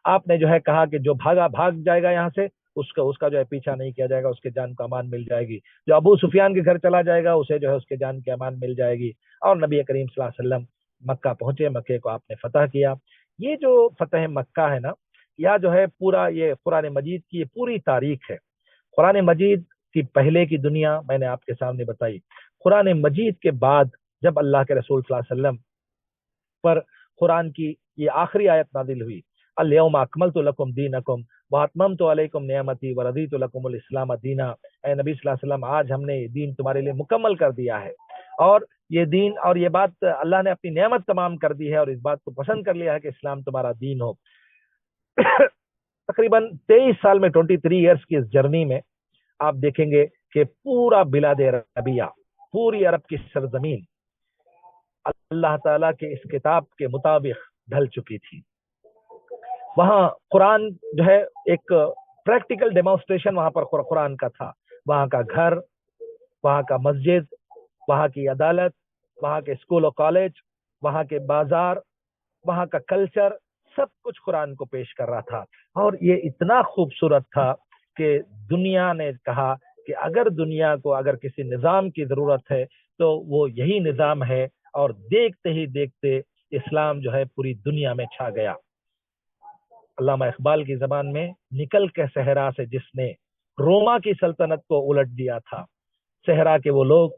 آپ نے جو ہے کہا کہ جو بھاگ جائے گا یہاں سے، اس کا جو ہے پیچھا نہیں کیا جائے گا، اس کے جان کو امان مل جائے گی۔ جو ابو سفیان کے گھر چلا جائے گا اسے جو ہے اس کے جان کی امان مل جائے گی۔ اور نبی کریم صلی اللہ علیہ وسلم مکہ پہنچے، مکے کو آپ نے فتح کیا۔ یہ جو فتح مکہ ہے نا، یا جو ہے پورا یہ قرآن مجید کی یہ پوری تاریخ ہے۔ قرآن مجید کی پہلے کی دنیا میں نے آپ کے سامنے بتائی، قرآن مجید کے بعد جب اللہ کے رسول صلی اللہ علیہ وسلم پر قرآن کی یہ آخری آیت نازل ہوئی، الیوم اکملت لکم دینکم واتممت علیکم نعمتی ورضیت لکم الاسلام دینا، اے نبی صلی اللہ علیہ وسلم آج ہم نے یہ دین تمہارے لیے مکمل کر دیا ہے، اور یہ دین اور یہ بات اللہ نے اپنی نعمت تمام کر دی ہے، اور اس بات کو پسند کر لیا ہے کہ اسلام تمہارا دین ہو۔ تقریباً 23 سال میں 23 ایئرس کی اس جرنی میں آپ دیکھیں گے کہ پورا بلاد عربیہ، پوری عرب کی سرزمین اللہ تعالیٰ کے اس کتاب کے مطابق ڈھل چکی تھی۔ وہاں قرآن جو ہے ایک پریکٹیکل ڈیمونسٹریشن وہاں پر قرآن کا تھا۔ وہاں کا گھر، وہاں کا مسجد، وہاں کی عدالت، وہاں کے اسکول و کالج، وہاں کے بازار، وہاں کا کلچر، سب کچھ قرآن کو پیش کر رہا تھا۔ اور یہ اتنا خوبصورت تھا کہ دنیا نے کہا کہ اگر دنیا کو اگر کسی نظام کی ضرورت ہے تو وہ یہی نظام ہے، اور دیکھتے ہی دیکھتے اسلام جو ہے پوری دنیا میں چھا گیا۔ علامہ اقبال کی زبان میں، نکل کے صحرا سے جس نے روما کی سلطنت کو الٹ دیا تھا، صحرا کے وہ لوگ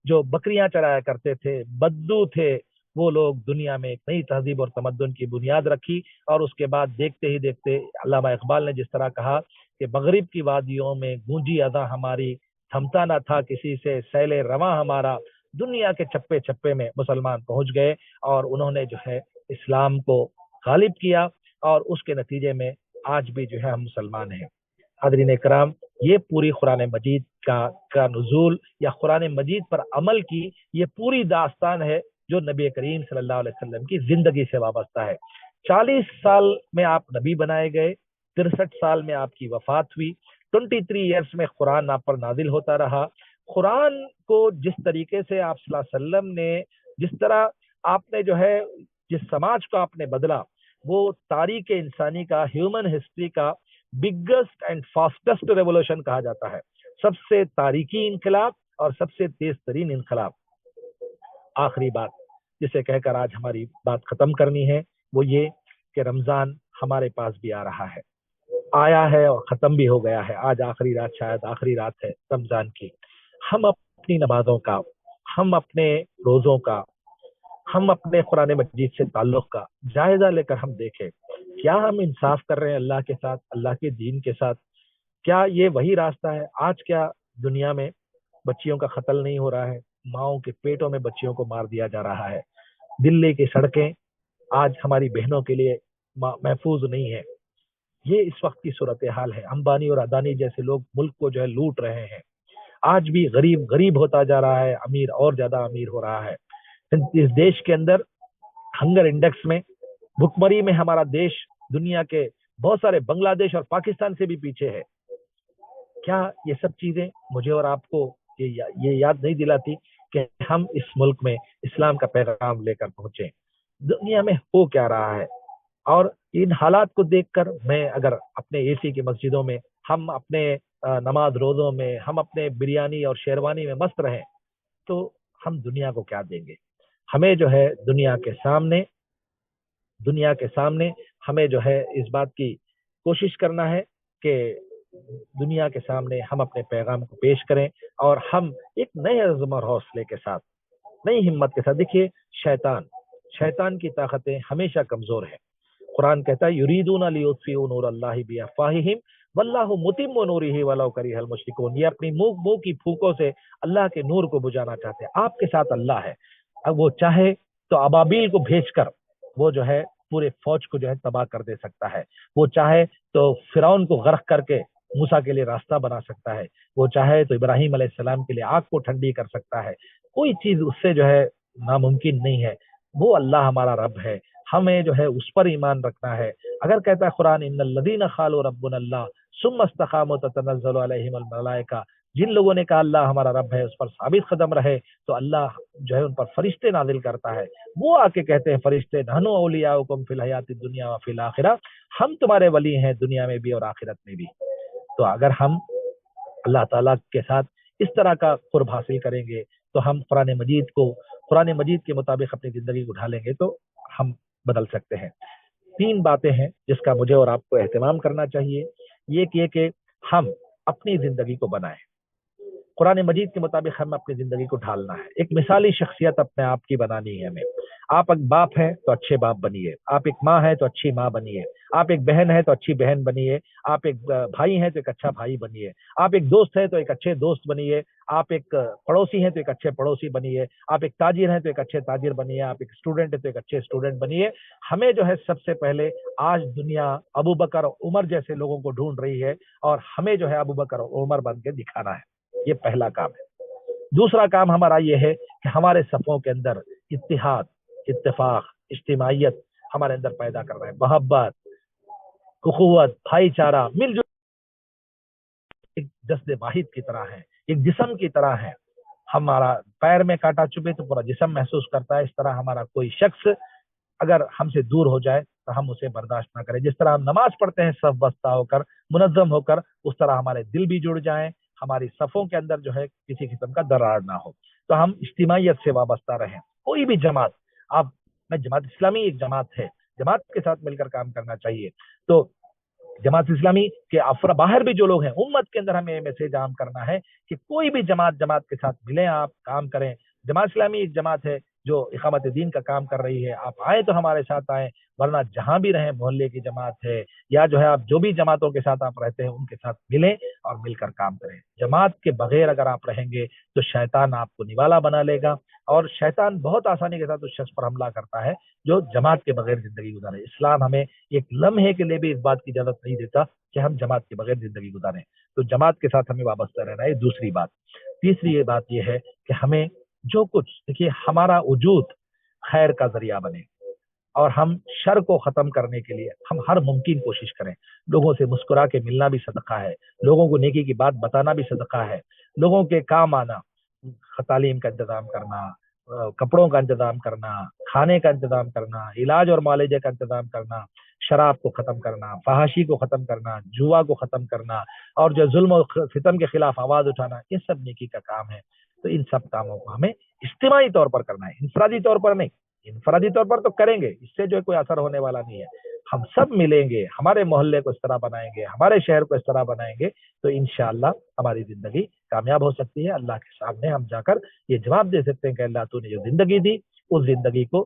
جو بکریاں چرایا کرتے تھے، بدو تھے، وہ لوگ دنیا میں ایک نئی تہذیب اور تمدن کی بنیاد رکھی۔ اور اس کے بعد دیکھتے ہی دیکھتے علامہ اقبال نے جس طرح کہا کہ مغرب کی وادیوں میں گونجی اذاں ہماری، تھمتا نہ تھا کسی سے سیل رواں ہمارا، دنیا کے چپے چپے میں مسلمان پہنچ گئے، اور انہوں نے جو ہے اسلام کو غالب کیا، اور اس کے نتیجے میں آج بھی جو ہے ہم مسلمان ہیں۔ حاضرین کرام، یہ پوری قرآن مجید کا نزول یا قرآن مجید پر عمل کی یہ پوری داستان ہے جو نبی کریم صلی اللہ علیہ وسلم کی زندگی سے وابستہ ہے۔ 40 سال میں آپ نبی بنائے گئے، 63 سال میں آپ کی وفات ہوئی، 23 ایئرس میں قرآن آپ پر نازل ہوتا رہا۔ قرآن کو جس طریقے سے آپ صلی اللہ علیہ وسلم نے، جس طرح آپ نے جو ہے جس سماج کو آپ نے بدلا، وہ تاریخ انسانی کا، ہیومن ہسٹری کا بگیسٹ اینڈ فاسٹسٹ ریولوشن کہا جاتا ہے۔ سب سے تاریخی انقلاب اور سب سے تیز ترین انقلاب۔ آخری بات جسے کہہ کر آج ہماری بات ختم کرنی ہے وہ یہ کہ رمضان ہمارے پاس بھی آ رہا ہے، آیا ہے اور ختم بھی ہو گیا ہے۔ آج آخری رات، شاید آخری رات ہے رمضان کی۔ ہم اپنی نمازوں کا، ہم اپنے روزوں کا، ہم اپنے قرآن مجید سے تعلق کا جائزہ لے کر ہم دیکھیں، کیا ہم انصاف کر رہے ہیں اللہ کے ساتھ، اللہ کے دین کے ساتھ؟ کیا یہ وہی راستہ ہے؟ آج کیا دنیا میں بچیوں کا قتل نہیں ہو رہا ہے؟ ماؤں کے پیٹوں میں بچیوں کو مار دیا جا رہا ہے۔ دلی کی سڑکیں آج ہماری بہنوں کے لیے محفوظ نہیں ہے۔ یہ اس وقت کی صورتحال ہے۔ امبانی اور اڈانی جیسے لوگ ملک کو جو ہے لوٹ رہے ہیں۔ آج بھی غریب غریب ہوتا جا رہا ہے، امیر اور زیادہ امیر ہو رہا ہے۔ اس دیش کے اندر ہنگر انڈیکس میں، بھکمری میں ہمارا دیش دنیا کے بہت سارے بنگلہ دیش اور پاکستان سے بھی پیچھے ہے۔ کیا یہ سب چیزیں مجھے اور آپ کو یہ یاد نہیں دلاتی کہ ہم اس ملک میں اسلام کا پیغام لے کر پہنچے؟ دنیا میں ہو کیا رہا ہے؟ اور ان حالات کو دیکھ کر میں اگر اپنے اے سی کی مسجدوں میں، ہم اپنے نماز روزوں میں، ہم اپنے بریانی اور شیروانی میں مست رہیں تو ہم دنیا کو کیا دیں گے؟ ہمیں جو ہے دنیا کے سامنے ہمیں جو ہے اس بات کی کوشش کرنا ہے کہ دنیا کے سامنے ہم اپنے پیغام کو پیش کریں اور ہم ایک نئے عزم اور حوصلے کے ساتھ، نئی ہمت کے ساتھ۔ دیکھیے شیطان کی طاقتیں ہمیشہ کمزور ہیں۔ قرآن کہتا ہے یریدون لیطفئوا نور اللہ بافواہہم واللہ متم نورہ ولو کرہ المشرکون۔ یہ اپنی منہ کی پھوکوں سے اللہ کے نور کو بجھانا چاہتے ہیں۔ آپ کے ساتھ اللہ ہے، اب وہ چاہے تو ابابیل کو بھیج کر وہ جو ہے پورے فوج کو جو ہے تباہ کر دے سکتا ہے۔ وہ چاہے تو فرعون کو غرق کر کے موسیٰ کے لیے راستہ بنا سکتا ہے۔ وہ چاہے تو ابراہیم علیہ السلام کے لیے آگ کو ٹھنڈی کر سکتا ہے۔ کوئی چیز اس سے جو ہے ناممکن نہیں ہے۔ وہ اللہ ہمارا رب ہے، ہمیں جو ہے اس پر ایمان رکھنا ہے۔ اگر کہتا ہے قرآن ان الذین قالوا ربنا اللہ ثم استقاموا تتنزل علیہم الملائکہ، جن لوگوں نے کہا اللہ ہمارا رب ہے اس پر ثابت قدم رہے تو اللہ جو ہے ان پر فرشتے نازل کرتا ہے۔ وہ آ کے کہتے ہیں فرشتے نحن اولیاؤکم فی الحیات الدنیا وفی الآخرہ، ہم تمہارے ولی ہیں دنیا میں بھی اور آخرت میں بھی۔ تو اگر ہم اللہ تعالیٰ کے ساتھ اس طرح کا قرب حاصل کریں گے تو ہم قرآن مجید کے مطابق اپنی زندگی کو ڈھالیں گے تو ہم بدل سکتے ہیں۔ 3 باتیں ہیں جس کا مجھے اور آپ کو اہتمام کرنا چاہیے۔ یہ کہ ہم اپنی زندگی کو بنائیں، قرآن مجید کے مطابق ہم اپنی زندگی کو ڈھالنا ہے۔ ایک مثالی شخصیت اپنے آپ کی بنانی ہے ہمیں۔ آپ ایک باپ ہیں تو اچھے باپ بنیے، آپ ایک ماں ہیں تو اچھی ماں بنیے، آپ ایک بہن ہے تو اچھی بہن بنیے، آپ ایک بھائی ہیں تو ایک اچھا بھائی بنیے، آپ ایک دوست ہیں تو ایک اچھے دوست بنیے، آپ ایک پڑوسی ہیں تو ایک اچھے پڑوسی بنیے، آپ ایک تاجر ہیں تو ایک اچھے تاجر بنیے، آپ ایک اسٹوڈنٹ ہیں تو ایک اچھے اسٹوڈنٹ بنیے۔ ہمیں جو ہے سب سے پہلے آج دنیا ابو بکر اور عمر جیسے لوگوں کو ڈھونڈ رہی ہے اور ہمیں جو ہے ابو بکر اور عمر بن کے دکھانا ہے۔ یہ پہلا کام ہے۔ دوسرا کام ہمارا یہ ہے کہ ہمارے صفوں کے اندر اتحاد، اتفاق، اجتماعیت ہمارے اندر پیدا کرنا ہے، محبت، اخوت، بھائی چارہ، مل جل ایک جسد واحد کی طرح ہے، ایک جسم کی طرح ہے۔ ہمارا پیر میں کانٹا چبھے تو پورا جسم محسوس کرتا ہے، اس طرح ہمارا کوئی شخص اگر ہم سے دور ہو جائے تو ہم اسے برداشت نہ کریں۔ جس طرح ہم نماز پڑھتے ہیں صف بستہ ہو کر، منظم ہو کر، اس طرح ہمارے دل بھی جڑ جائیں، ہماری صفوں کے اندر جو ہے کسی قسم کا درار نہ ہو، تو ہم اجتماعیت سے وابستہ رہیں۔ کوئی بھی جماعت، جماعت اسلامی ایک جماعت ہے، جماعت کے ساتھ مل کر کام کرنا چاہیے۔ تو جماعت اسلامی کے باہر بھی جو لوگ ہیں، امت کے اندر ہمیں یہ میسیج عام کرنا ہے کہ کوئی بھی جماعت کے ساتھ ملیں، آپ کام کریں۔ جماعت اسلامی ایک جماعت ہے جو اقامت دین کا کام کر رہی ہے، آپ آئیں تو ہمارے ساتھ آئیں، ورنہ جہاں بھی رہیں، محلے کی جماعت ہے یا جو ہے آپ جو بھی جماعتوں کے ساتھ آپ رہتے ہیں ان کے ساتھ ملیں اور مل کر کام کریں۔ جماعت کے بغیر اگر آپ رہیں گے تو شیطان آپ کو نوالا بنا لے گا، اور شیطان بہت آسانی کے ساتھ اس شخص پر حملہ کرتا ہے جو جماعت کے بغیر زندگی گزارے۔ اسلام ہمیں ایک لمحے کے لیے بھی اس بات کی اجازت نہیں دیتا کہ ہم جماعت کے بغیر زندگی گزاریں، تو جماعت کے ساتھ ہمیں وابستہ رہنا ہے۔ دوسری بات، تیسری بات یہ ہے کہ ہمیں جو کچھ، دیکھیے ہمارا وجود خیر کا ذریعہ بنے اور ہم شر کو ختم کرنے کے لیے ہم ہر ممکن کوشش کریں۔ لوگوں سے مسکرا کے ملنا بھی صدقہ ہے، لوگوں کو نیکی کی بات بتانا بھی صدقہ ہے، لوگوں کے کام آنا، تعلیم کا انتظام کرنا، کپڑوں کا انتظام کرنا، کھانے کا انتظام کرنا، علاج اور معالجے کا انتظام کرنا، شراب کو ختم کرنا، فحاشی کو ختم کرنا، جوا کو ختم کرنا، اور جو ظلم و ستم کے خلاف آواز اٹھانا، یہ سب نیکی کا کام ہے۔ تو ان سب کاموں کو ہمیں اجتماعی طور پر کرنا ہے، انفرادی طور پر نہیں۔ انفرادی طور پر تو کریں گے، اس سے جو ہے کوئی اثر ہونے والا نہیں ہے۔ ہم سب ملیں گے، ہمارے محلے کو اس طرح بنائیں گے، ہمارے شہر کو اس طرح بنائیں گے، تو انشاءاللہ ہماری زندگی کامیاب ہو سکتی ہے۔ اللہ کے سامنے ہم جا کر یہ جواب دے سکتے ہیں کہ اللہ تو نے جو زندگی دی، اس زندگی کو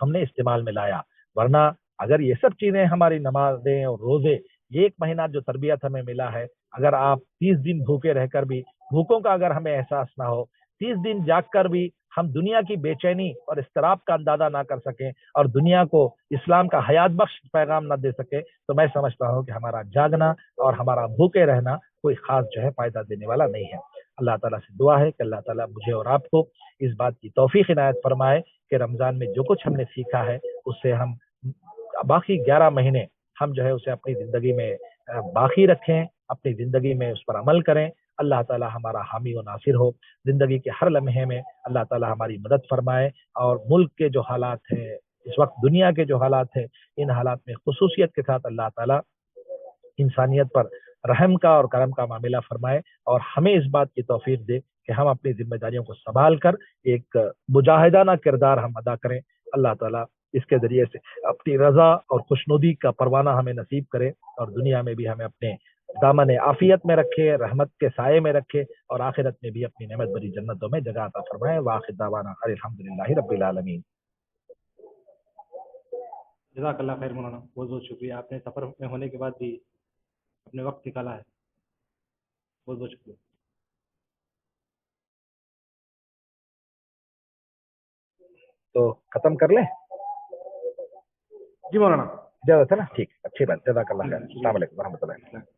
ہم نے استعمال میں لایا۔ ورنہ اگر یہ سب چیزیں، ہماری نمازیں اور روزے، یہ 1 مہینہ جو تربیت ہمیں ملا ہے، اگر آپ 30 دن بھوکے رہ کر بھی، بھوکوں کا اگر ہمیں احساس نہ ہو، 30 دن جاگ کر بھی ہم دنیا کی بے چینی اور اضطراب کا اندازہ نہ کر سکیں اور دنیا کو اسلام کا حیات بخش پیغام نہ دے سکے، تو میں سمجھتا ہوں کہ ہمارا جاگنا اور ہمارا بھوکے رہنا کوئی خاص جو ہے فائدہ دینے والا نہیں ہے۔ اللہ تعالیٰ سے دعا ہے کہ اللہ تعالیٰ مجھے اور آپ کو اس بات کی توفیق عنایت فرمائے کہ رمضان میں جو کچھ ہم نے سیکھا ہے اس سے ہم باقی 11 مہینے ہم جو ہے اسے اپنی زندگی میں باقی رکھیں، اپنی زندگی میں اس پر عمل کریں۔ اللہ تعالیٰ ہمارا حامی و ناصر ہو، زندگی کے ہر لمحے میں اللہ تعالیٰ ہماری مدد فرمائے، اور ملک کے جو حالات ہیں اس وقت، دنیا کے جو حالات ہیں، ان حالات میں خصوصیت کے ساتھ اللہ تعالیٰ انسانیت پر رحم کا اور کرم کا معاملہ فرمائے، اور ہمیں اس بات کی توفیق دے کہ ہم اپنی ذمہ داریوں کو سنبھال کر ایک مجاہدانہ کردار ہم ادا کریں۔ اللہ تعالیٰ اس کے ذریعے سے اپنی رضا اور خوشنودی کا پروانہ ہمیں نصیب کرے، اور دنیا میں بھی ہمیں اپنے دامن عافیت میں رکھے، رحمت کے سائے میں رکھے، اور آخرت میں بھی اپنی نعمت بری جنتوں میں جگہ عطا فرمائے۔ وآخر دعوانا الحمدللہ رب العالمین۔ جزاک اللہ خیر مولانا، بہت بہت شکریہ، آپ نے سفر میں ہونے کے بعد بھی اپنے وقت نکالا ہے، بہت بہت شکریہ۔ تو ختم کر لیں؟ جی مولانا، اجازت ہے نا؟ ٹھیک، اچھی بات، جزاک اللہ خیر، السلام علیکم ورحمۃ اللہ۔